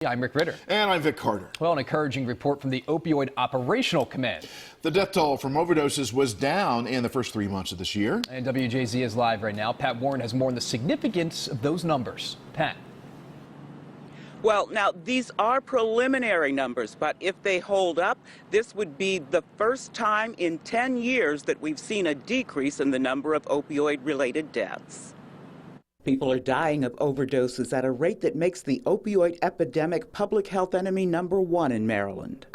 I'm Rick Ritter. And I'm Vic Carter. Well, an encouraging report from the Opioid Operational Command. The death toll from overdoses was down in the first 3 months of this year. And WJZ is live right now. Pat Warren has more on the significance of those numbers. Pat. Well, now, these are preliminary numbers, but if they hold up, this would be the first time in 10 years that we've seen a decrease in the number of opioid-related deaths. People are dying of overdoses at a rate that makes the opioid epidemic public health enemy #1 in Maryland.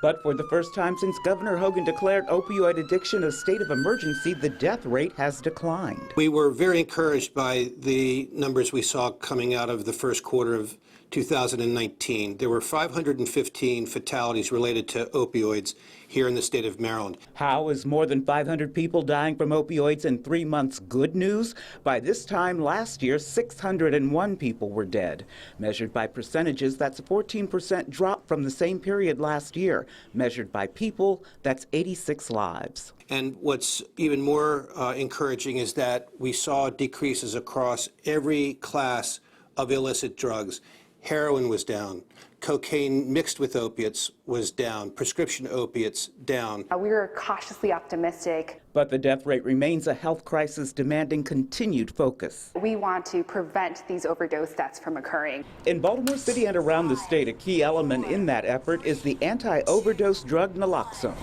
But for the first time since Governor Hogan declared opioid addiction a state of emergency, the death rate has declined. We were very encouraged by the numbers we saw coming out of the first quarter of 2019. There were 515 fatalities related to opioids here in the state of Maryland. How is more than 500 people dying from opioids in 3 months good news? By this time last year, 601 people were dead. Measured by percentages, that's a 14% drop from the same period last year. Measured by people, that's 86 lives. And what's even more encouraging is that we saw decreases across every class of illicit drugs. Heroin was down. Cocaine mixed with opiates was down. Prescription opiates down. We were cautiously optimistic. But the death rate remains a health crisis demanding continued focus. We want to prevent these overdose deaths from occurring. In Baltimore City and around the state, a key element in that effort is the anti-overdose drug naloxone.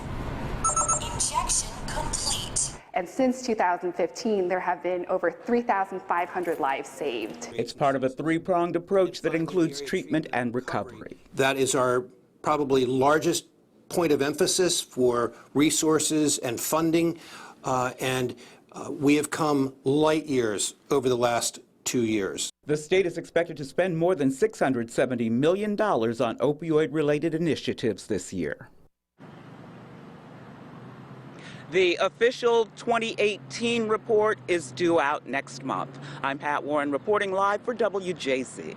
Injection complete. And since 2015, there have been over 3,500 lives saved. It's part of a three-pronged approach that includes treatment and recovery. That is our probably largest point of emphasis for resources and funding, and we have come light years over the last 2 years. The state is expected to spend more than $670 million on opioid-related initiatives this year. The official 2018 report is due out next month. I'm Pat Warren reporting live for WJZ.